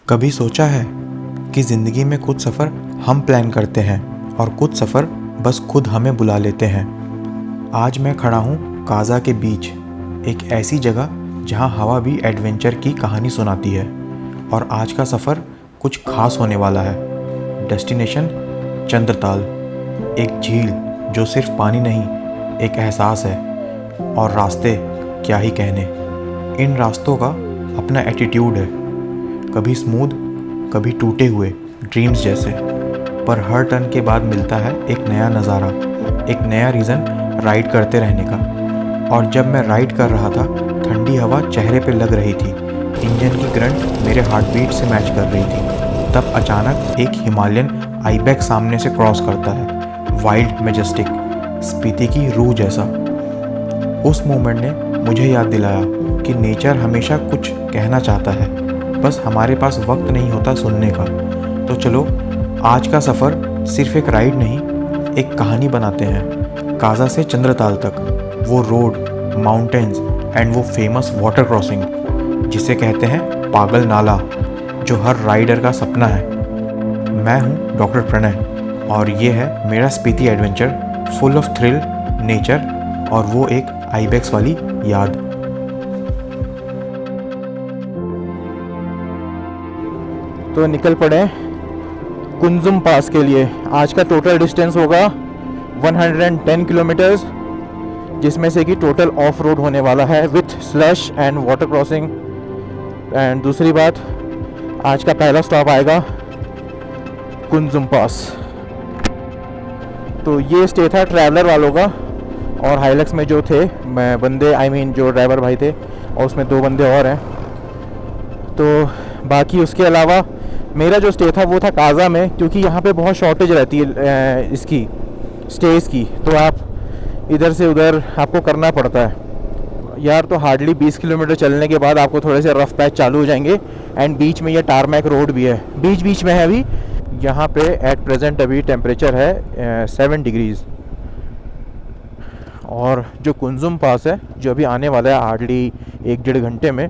कभी सोचा है कि ज़िंदगी में कुछ सफ़र हम प्लान करते हैं और कुछ सफ़र बस खुद हमें बुला लेते हैं। आज मैं खड़ा हूँ काज़ा के बीच, एक ऐसी जगह जहाँ हवा भी एडवेंचर की कहानी सुनाती है। और आज का सफ़र कुछ खास होने वाला है। डेस्टिनेशन चंद्रताल, एक झील जो सिर्फ पानी नहीं, एक एहसास है। और रास्ते क्या ही कहने, इन रास्तों का अपना एटीट्यूड है, कभी स्मूथ, कभी टूटे हुए ड्रीम्स जैसे। पर हर टर्न के बाद मिलता है एक नया नज़ारा, एक नया रीज़न राइड करते रहने का। और जब मैं राइड कर रहा था, ठंडी हवा चेहरे पे लग रही थी, इंजन की करंट मेरे हार्ट बीट से मैच कर रही थी, तब अचानक एक हिमालयन आइबेक्स सामने से क्रॉस करता है, वाइल्ड मैजेस्टिक, स्पीति की रूह जैसा। उस मोमेंट ने मुझे याद दिलाया कि नेचर हमेशा कुछ कहना चाहता है, बस हमारे पास वक्त नहीं होता सुनने का। तो चलो आज का सफ़र सिर्फ एक राइड नहीं, एक कहानी बनाते हैं। काज़ा से चंद्रताल तक, वो रोड, माउंटेन्स एंड वो फेमस वाटर क्रॉसिंग जिसे कहते हैं पागल नाला, जो हर राइडर का सपना है। मैं हूँ डॉक्टर प्रणय और ये है मेरा Spiti adventure, full of thrill, nature और वो एक आइबेक्स वाली याद। तो निकल पड़े कुंजुम पास के लिए। आज का टोटल डिस्टेंस होगा 110 किलोमीटर्स, जिसमें से कि टोटल ऑफ रोड होने वाला है with slush and water crossing. And दूसरी बात, आज का पहला स्टॉप आएगा कुंजुम पास। तो ये स्टे था ट्रैवलर वालों का, और हाइलक्स में जो थे मैं बंदे जो ड्राइवर भाई थे, और उसमें 2 बंदे और हैं। तो बाकी उसके अलावा मेरा जो स्टे था वो था काज़ा में, क्योंकि यहाँ पे बहुत शॉर्टेज रहती है इसकी स्टेज की, तो आप इधर से उधर आपको करना पड़ता है यार। तो हार्डली 20 किलोमीटर चलने के बाद आपको थोड़े से रफ पैच चालू हो जाएंगे। एंड बीच में ये टारमैक रोड भी है, बीच में है। अभी यहाँ पे एट प्रेजेंट अभी टेम्परेचर है 7 डिग्रीज़। और जो कुंजुम पास है, जो अभी आने वाला है हार्डली 1-1.5 घंटे में,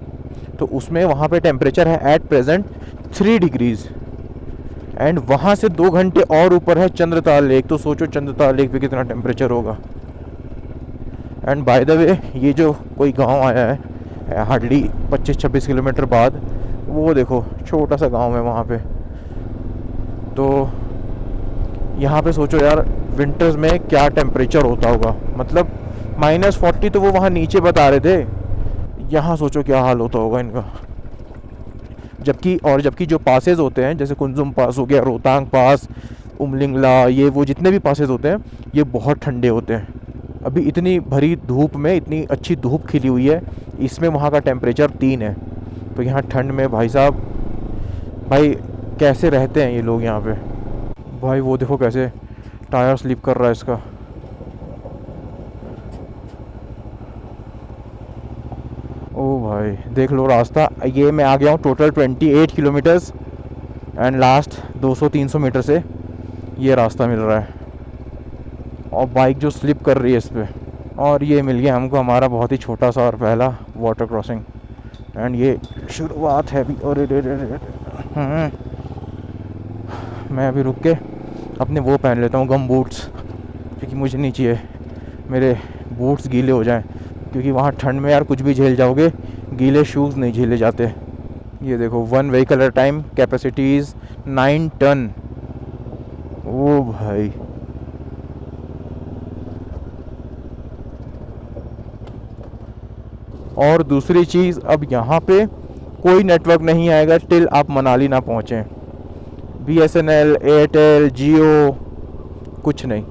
तो उसमें वहाँ पे टेम्परेचर है एट प्रेजेंट 3 डिग्रीज़। एंड वहाँ से 2 घंटे और ऊपर है चंद्रताल लेक। तो सोचो चंद्रताल लेक पे कितना टेम्परेचर होगा। एंड बाय द वे, ये जो कोई गांव आया है हार्डली 25-26 किलोमीटर बाद, वो देखो छोटा सा गांव है वहाँ पे। तो यहाँ पे सोचो यार विंटर्स में क्या टेम्परेचर होता होगा, मतलब -40 तो वो वहाँ नीचे बता रहे थे, यहाँ सोचो क्या हाल होता होगा इनका। जबकि जो पासेज होते हैं, जैसे कुंजुम पास हो गया, रोहतांग पास, उमलिंगला, ये वो जितने भी पासेज होते हैं, ये बहुत ठंडे होते हैं। अभी इतनी भरी धूप में, इतनी अच्छी धूप खिली हुई है, इसमें वहाँ का टेम्परेचर 3 है। तो यहाँ ठंड में भाई साहब, भाई कैसे रहते हैं ये लोग यहाँ पे। भाई वो देखो कैसे टायर स्लिप कर रहा है इसका। ओ भाई देख लो रास्ता। ये मैं आ गया हूँ total 28 kilometres, and last 200-300 metre से ये रास्ता मिल रहा है, और बाइक जो स्लिप कर रही है इस पर। और ये मिल गया हमको हमारा बहुत ही छोटा सा और पहला वाटर क्रॉसिंग। एंड ये शुरुआत है अभी। और मैं अभी रुक के अपने वो पहन लेता हूँ, गम बूट्स, क्योंकि मुझे नहीं चाहिए मेरे बूट्स गीले हो जाएं, क्योंकि वहाँ ठंड में यार कुछ भी झेल जाओगे, गीले शूज़ नहीं झेले जाते। ये देखो 1 vehicle at time, capacities 9 ton. ओ भाई और दूसरी चीज़, अब यहाँ पे कोई नेटवर्क नहीं आएगा टिल आप मनाली ना पहुँचें। BSNL, एयरटेल, जियो, कुछ नहीं।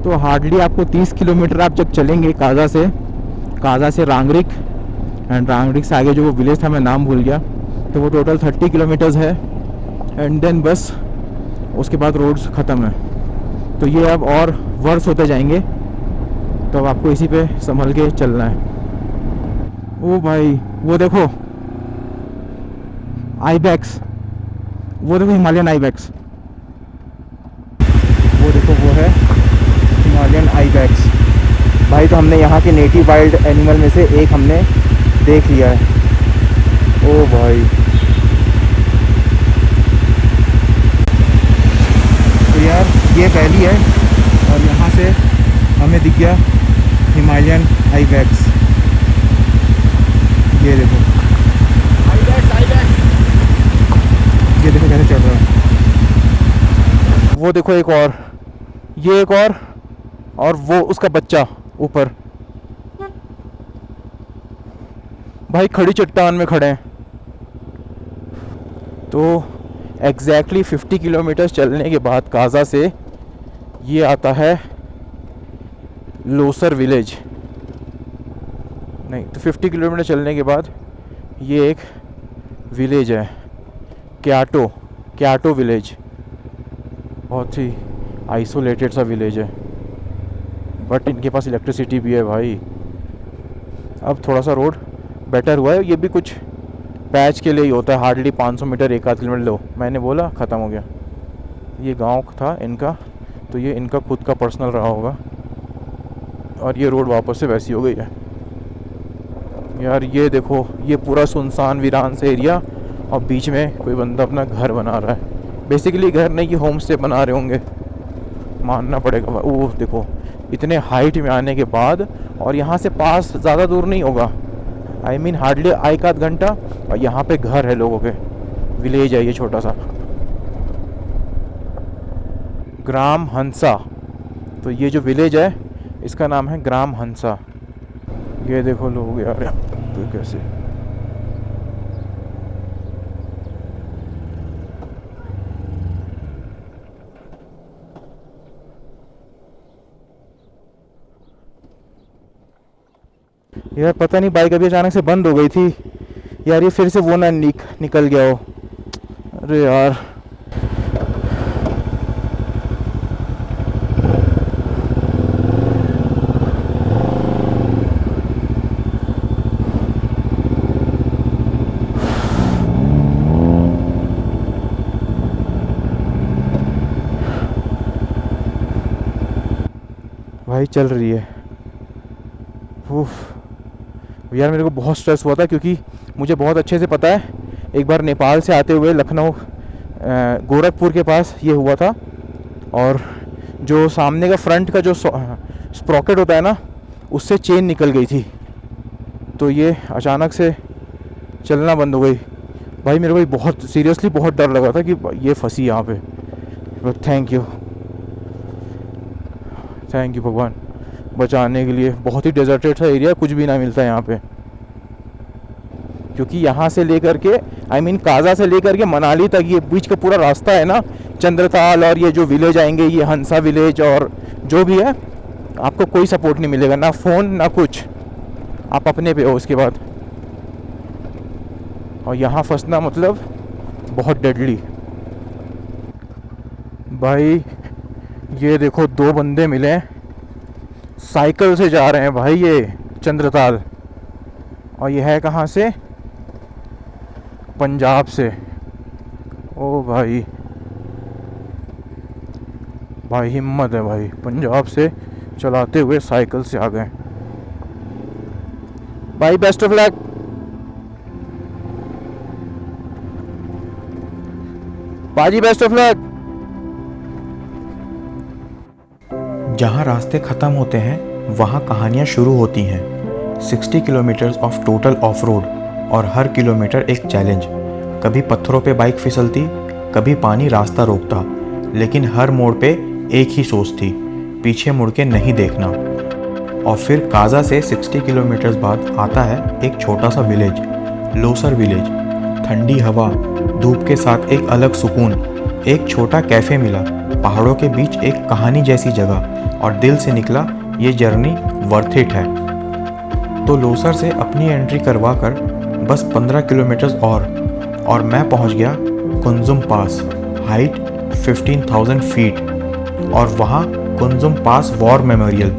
तो हार्डली आपको 30 किलोमीटर आप जब चलेंगे काज़ा से रांगरिक, एंड रांगरिक से आगे जो वो विलेज था मैं नाम भूल गया, तो वो टोटल 30 किलोमीटर्स है। एंड देन बस उसके बाद रोड्स ख़त्म है। तो ये अब और वर्स होते जाएंगे, तो अब आपको इसी पे संभल के चलना है। ओ भाई वो देखो आइबेक्स, वो देखो हिमालयन आइबेक्स, वो देखो वो है हिमालयन आइबेक्स। भाई तो हमने यहाँ के नेटिव वाइल्ड एनिमल में से एक हमने देख लिया है। ओ भाई वैली है और यहाँ से हमें दिख गया हिमालयन आइबैक्स। ये देखो, ये देखो कैसे चल रहा है। वो देखो एक और, ये एक और वो उसका बच्चा ऊपर। भाई खड़ी चट्टान में खड़े हैं। तो एग्जैक्टली 50 किलोमीटर चलने के बाद काजा से ये आता है लोसर विलेज। नहीं तो 50 किलोमीटर चलने के बाद ये एक विलेज है, क्याटो विलेज। बहुत ही आइसोलेटेड सा विलेज है, बट इनके पास इलेक्ट्रिसिटी भी है भाई। अब थोड़ा सा रोड बेटर हुआ है, ये भी कुछ पैच के लिए ही होता है, हार्डली 500 मीटर 1-8 किलोमीटर। लो मैंने बोला ख़त्म हो गया। ये गांव था इनका, तो ये इनका खुद का पर्सनल रहा होगा और ये रोड वापस से वैसी हो गई है। यार ये देखो, ये पूरा सुनसान वीरान से एरिया और बीच में कोई बंदा अपना घर बना रहा है। बेसिकली घर नहीं, ये होम स्टे बना रहे होंगे, मानना पड़ेगा। वो देखो इतने हाइट में आने के बाद, और यहाँ से पास ज़्यादा दूर नहीं होगा, आई मीन हार्डली 1-8 घंटा, और यहाँ पे घर है लोगों के। विलेज है ये छोटा सा, ग्राम हंसा। तो ये जो विलेज है इसका नाम है ग्राम हंसा। ये देखो लोग यार तो कैसे। यार पता नहीं बाइक अभी अचानक से बंद हो गई थी यार, ये फिर से वो ना निकल गया हो। अरे यार भाई चल रही है। उफ यार मेरे को बहुत स्ट्रेस हुआ था, क्योंकि मुझे बहुत अच्छे से पता है एक बार नेपाल से आते हुए लखनऊ गोरखपुर के पास ये हुआ था, और जो सामने का फ्रंट का जो स्प्रॉकेट होता है ना, उससे चेन निकल गई थी, तो ये अचानक से चलना बंद हो गई। भाई मेरे को बहुत सीरियसली बहुत डर लगा था कि ये फंसी यहाँ पे। बट थैंक यू भगवान बचाने के लिए। बहुत ही डेजर्टेड सा एरिया, कुछ भी ना मिलता है यहाँ पे, क्योंकि यहाँ से लेकर के आई मीन काजा से लेकर के मनाली तक ये बीच का पूरा रास्ता है ना, चंद्रताल और ये जो विलेज आएंगे, ये हंसा विलेज और जो भी है, आपको कोई सपोर्ट नहीं मिलेगा, ना फ़ोन ना कुछ, आप अपने पे हो उसके बाद। और यहाँ फंसना मतलब बहुत डेडली। भाई ये देखो 2 बंदे मिले हैं, साइकिल से जा रहे हैं भाई ये चंद्रताल, और ये है कहाँ से, पंजाब से। ओ भाई भाई हिम्मत है भाई, पंजाब से चलाते हुए साइकिल से आ गए भाई। बेस्ट ऑफ लक बाजी, बेस्ट ऑफ लक। जहाँ रास्ते ख़त्म होते हैं वहाँ कहानियाँ शुरू होती हैं। 60 kilometres of total of road, और हर किलोमीटर एक चैलेंज। कभी पत्थरों पे बाइक फिसलती, कभी पानी रास्ता रोकता, लेकिन हर मोड़ पे एक ही सोच थी, पीछे मुड़ के नहीं देखना। और फिर काजा से 60 किलोमीटर्स बाद आता है एक छोटा सा विलेज, लोसर विलेज। ठंडी हवा, धूप के साथ एक अलग सुकून। एक छोटा कैफ़े मिला, पहाड़ों के बीच एक कहानी जैसी जगह, और दिल से निकला ये जर्नी वर्थ इट है। तो लोसर से अपनी एंट्री करवा कर बस 15 किलोमीटर्स और मैं पहुंच गया कुंजुम पास, हाइट 15,000 फीट। और वहाँ कुंजुम पास वॉर मेमोरियल,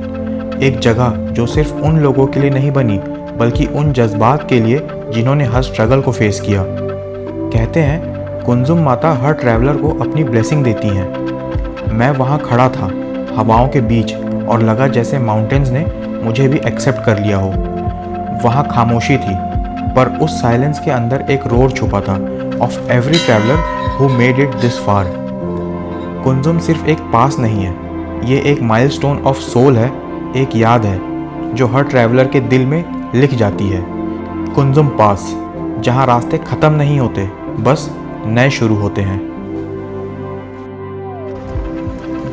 एक जगह जो सिर्फ उन लोगों के लिए नहीं बनी, बल्कि उन जज्बात के लिए जिन्होंने हर स्ट्रगल को फेस किया। कहते हैं कुंजुम माता हर ट्रैवलर को अपनी ब्लेसिंग देती हैं। मैं वहाँ खड़ा था हवाओं के बीच, और लगा जैसे माउंटेन्स ने मुझे भी एक्सेप्ट कर लिया हो। वहाँ खामोशी थी, पर उस साइलेंस के अंदर एक रोर छुपा था, of every traveller who made it this far. Kunzum सिर्फ एक पास नहीं है, ये एक माइलस्टोन ऑफ सोल है, एक याद है जो हर ट्रैवलर के दिल में लिख जाती है। कुंजुम पास, जहाँ रास्ते ख़त्म नहीं होते, बस नए शुरू होते हैं।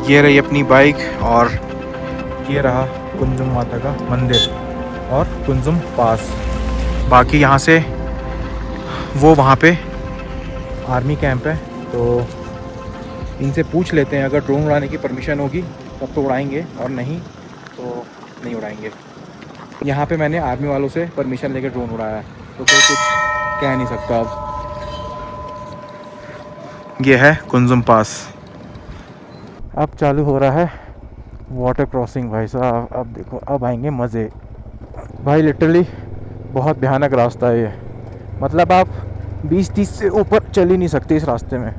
ये रही अपनी बाइक और ये रहा कुंजुम माता का मंदिर और कुंजुम पास। बाकी यहाँ से वो वहाँ पे आर्मी कैंप है, तो इनसे पूछ लेते हैं, अगर ड्रोन उड़ाने की परमिशन होगी तब तो उड़ाएंगे और नहीं तो नहीं उड़ाएंगे। यहाँ पे मैंने आर्मी वालों से परमिशन लेकर ड्रोन उड़ाया है, तो कोई कुछ कह नहीं सकता। अब ये है कुंजुम पास। अब चालू हो रहा है वाटर क्रॉसिंग भाई साहब। अब देखो, अब आएंगे मज़े भाई। लिटरली बहुत भयानक रास्ता है ये, मतलब आप 20-30 से ऊपर चल ही नहीं सकते इस रास्ते में।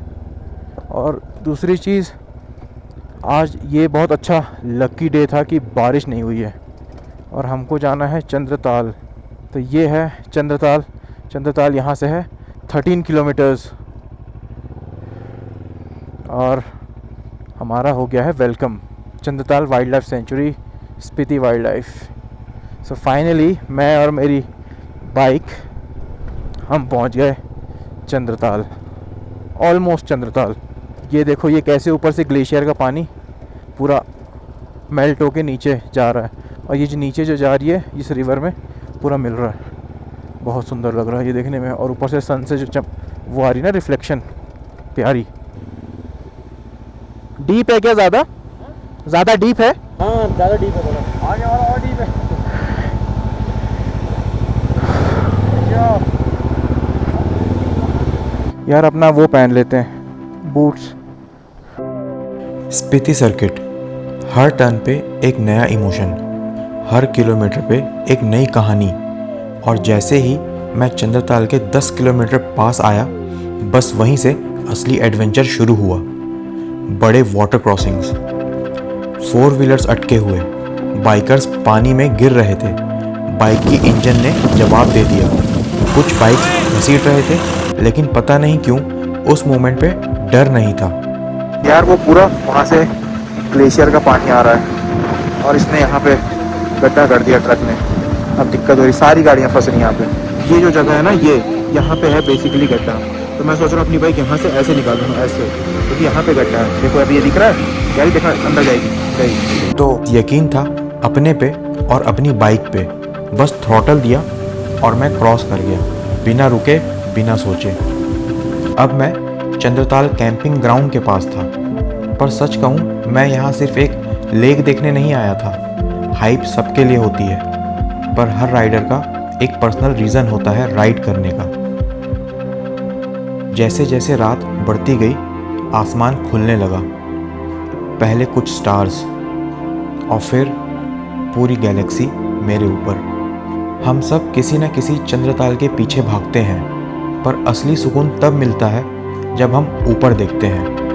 और दूसरी चीज़, आज ये बहुत अच्छा लकी डे था कि बारिश नहीं हुई है और हमको जाना है चंद्रताल। तो ये है चंद्रताल। चंद्रताल यहाँ से है 13 किलोमीटर्स और हमारा हो गया है welcome Chandratal wild life sanctuary, Spiti wild life. So finally मैं और मेरी बाइक हम पहुँच गए चंद्रताल, ऑलमोस्ट चंद्रताल। ये देखो, ये कैसे ऊपर से ग्लेशियर का पानी पूरा मेल्ट होके नीचे जा रहा है और ये जो नीचे जो जा रही है इस रिवर में पूरा मिल रहा है। बहुत सुंदर लग रहा है ये देखने में, और ऊपर से सन से जो वो आ रही ना रिफ्लेक्शन, प्यारी। डीप है क्या? ज़्यादा डीप है? हाँ ज़्यादा डीप है, थोड़ा आगे वाला और डीप है। यार अपना वो पहन लेते हैं, बूट्स। स्पीति सर्किट, हर टर्न पे एक नया इमोशन, हर किलोमीटर पे एक नई कहानी। और जैसे ही मैं चंद्रताल के 10 किलोमीटर पास आया, बस वहीं से असली एडवेंचर शुरू हुआ। बड़े वाटर क्रॉसिंग्स, 4 व्हीलर्स अटके हुए, बाइकर्स पानी में गिर रहे थे, बाइक की इंजन ने जवाब दे दिया। कुछ बाइक्स घसीट रहे थे, लेकिन पता नहीं क्यों उस मोमेंट पे डर नहीं था। यार वो पूरा वहाँ से ग्लेशियर का पानी आ रहा है और इसने यहाँ पे गड्ढा कर दिया ट्रक ने। अब दिक्कत हो रही, सारी गाड़ियाँ फंस रही यहाँ पे। ये जो जगह है ना, ये यहाँ पे है बेसिकली गड्ढा। तो मैं सोच रहा हूँ अपनी बाइक यहाँ से ऐसे निकाल दूँ, ऐसे, क्योंकि यहाँ पे गड्ढा है। देखो अभी ये दिख रहा है, गाड़ी देखा अंदर जाएगी। तो यकीन था अपने पे और अपनी बाइक पे, बस थ्रॉटल दिया और मैं क्रॉस कर गया, बिना रुके बिना सोचे। अब मैं चंद्रताल कैंपिंग ग्राउंड के पास था, पर सच कहूँ मैं यहाँ सिर्फ एक लेक देखने नहीं आया था। हाइप सबके लिए होती है, पर हर राइडर का एक पर्सनल रीज़न होता है राइड करने का। जैसे जैसे रात बढ़ती गई, आसमान खुलने लगा। पहले कुछ स्टार्स और फिर पूरी गैलेक्सी मेरे ऊपर। हम सब किसी न किसी चंद्रताल के पीछे भागते हैं, पर असली सुकून तब मिलता है जब हम ऊपर देखते हैं।